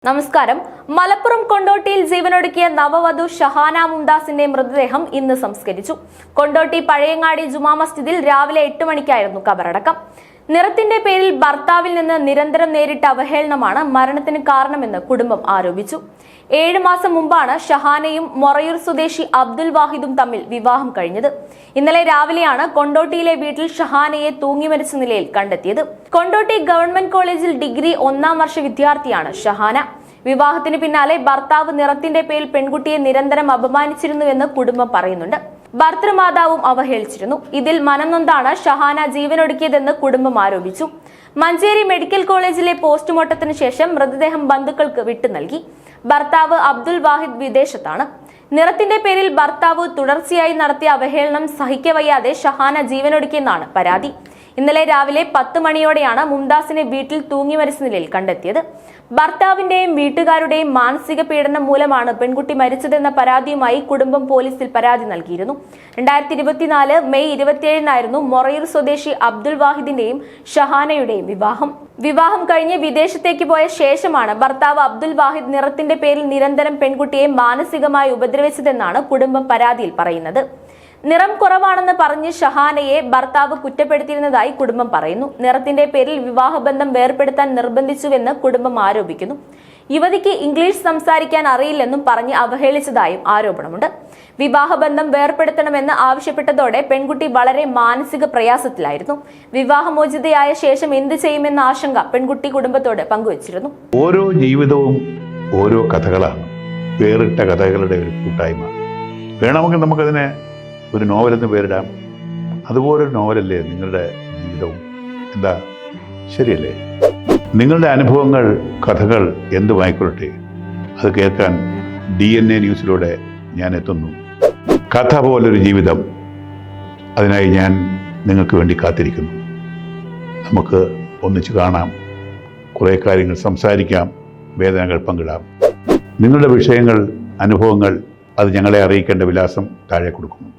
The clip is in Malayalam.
നമസ്കാരം. മലപ്പുറം കൊണ്ടോട്ടിയിൽ ജീവനൊടുക്കിയ നവവധു ഷഹാന മുംതാസിന്റെ മൃതദേഹം ഇന്ന് സംസ്കരിച്ചു. കൊണ്ടോട്ടി പഴയങ്ങാടി ജുമാ മസ്ജിദിൽ രാവിലെ 8 മണിക്കായിരുന്നു കബറടക്കം. നിറത്തിന്റെ പേരിൽ ഭർത്താവിൽ നിന്ന് നിരന്തരം നേരിട്ട അവഹേളനമാണ് മരണത്തിന് കാരണമെന്ന് കുടുംബം ആരോപിച്ചു. 7 മാസം മുമ്പാണ് ഷഹാനയും മൊറയൂർ സ്വദേശി അബ്ദുൽ വാഹിദും തമ്മിൽ വിവാഹം കഴിഞ്ഞത്. ഇന്നലെ രാവിലെയാണ് കൊണ്ടോട്ടിയിലെ വീട്ടിൽ ഷഹാനയെ തൂങ്ങിമരിച്ച നിലയിൽ കണ്ടെത്തിയത്. കൊണ്ടോട്ടി ഗവൺമെന്റ് കോളേജിൽ ഡിഗ്രി 1-ാം വർഷ വിദ്യാർത്ഥിയാണ് ഷഹാന. വിവാഹത്തിന് പിന്നാലെ ഭർത്താവ് നിറത്തിന്റെ പേരിൽ പെൺകുട്ടിയെ നിരന്തരം അപമാനിച്ചിരുന്നുവെന്ന് കുടുംബം പറയുന്നുണ്ട്. ഭർത്തൃമാതാവും അവഹേളിച്ചിരുന്നു. ഇതിൽ മനംനൊന്താണ് ഷഹാന ജീവനൊടുക്കിയതെന്ന് കുടുംബം ആരോപിച്ചു. മഞ്ചേരി മെഡിക്കൽ കോളേജിലെ പോസ്റ്റ്മോർട്ടത്തിന് ശേഷം മൃതദേഹം ബന്ധുക്കൾക്ക് വിട്ടു നൽകി. ഭർത്താവ് അബ്ദുൽ വാഹിദ് വിദേശത്താണ്. നിറത്തിന്റെ പേരിൽ ഭർത്താവ് തുടർച്ചയായി നടത്തിയ അവഹേളനം സഹിക്കവയ്യാതെ ഷഹാന ജീവനൊടുക്കിയെന്നാണ് പരാതി. ഇന്നലെ രാവിലെ 10 മണിയോടെയാണ് മുംതാസിനെ വീട്ടിൽ തൂങ്ങിമരിച്ച നിലയിൽ കണ്ടെത്തിയത്. ഭർത്താവിന്റെയും വീട്ടുകാരുടെയും മാനസിക പീഡനം മൂലമാണ് പെൺകുട്ടി മരിച്ചതെന്ന പരാതിയുമായി കുടുംബം പോലീസിൽ പരാതി നൽകിയിരുന്നു. 2024 മെയ് 27-നായിരുന്നു മൊറയൂർ സ്വദേശി അബ്ദുൽ വാഹിദിന്റെയും ഷഹാനയുടെയും വിവാഹം കഴിഞ്ഞ് വിദേശത്തേക്ക് പോയ ശേഷമാണ് ഭർത്താവ് അബ്ദുൽ വാഹിദ് നിറത്തിന്റെ പേരിൽ നിരന്തരം പെൺകുട്ടിയെ മാനസികമായി ഉപദ്രവിച്ചതെന്നാണ് കുടുംബം പരാതിയിൽ പറയുന്നത്. നിറം കുറവാണെന്ന് പറഞ്ഞ് ഷഹാനയെ ഭർത്താവ് കുറ്റപ്പെടുത്തിയിരുന്നതായി കുടുംബം പറയുന്നു. നിറത്തിന്റെ പേരിൽ വിവാഹബന്ധം വേർപെടുത്താൻ നിർബന്ധിച്ചുവെന്ന് കുടുംബം ആരോപിക്കുന്നു. യുവതിക്ക് ഇംഗ്ലീഷ് സംസാരിക്കാൻ അറിയില്ലെന്നും പറഞ്ഞ് അവഹേളിച്ചതായും ആരോപണമുണ്ട്. വിവാഹബന്ധം വേർപെടുത്തണമെന്ന് ആവശ്യപ്പെട്ടതോടെ പെൺകുട്ടി വളരെ മാനസിക പ്രയാസത്തിലായിരുന്നു. വിവാഹമോചിതയായ ശേഷം എന്ത് ചെയ്യുമെന്ന ആശങ്ക പെൺകുട്ടി കുടുംബത്തോട് പങ്കുവച്ചിരുന്നു. ഓരോ ജീവിതവും ഓരോ കഥകളാണ്, വേറിട്ട കഥകളുടെ ഒരു കൂട്ടായ്മ. വേണമെങ്കിൽ നമുക്കതിനെ ഒരു നോവലെന്ന് പേരിടാം. അതുപോലൊരു നോവലല്ലേ നിങ്ങളുടെ ജീവിതവും? എന്താ, ശരിയല്ലേ? നിങ്ങളുടെ അനുഭവങ്ങൾ, കഥകൾ എന്തുമായിക്കൊള്ളട്ടെ, അത് കേൾക്കാൻ DNA ന്യൂസിലൂടെ ഞാൻ എത്തുന്നു. കഥ പോലൊരു ജീവിതം, അതിനായി ഞാൻ നിങ്ങൾക്ക് വേണ്ടി കാത്തിരിക്കുന്നു. നമുക്ക് ഒന്നിച്ച് കാണാം, കുറേ കാര്യങ്ങൾ സംസാരിക്കാം, വേദനകൾ പങ്കിടാം. നിങ്ങളുടെ വിഷയങ്ങൾ, അനുഭവങ്ങൾ അത് ഞങ്ങളെ അറിയിക്കേണ്ട വിലാസം താഴെ കൊടുക്കുന്നു.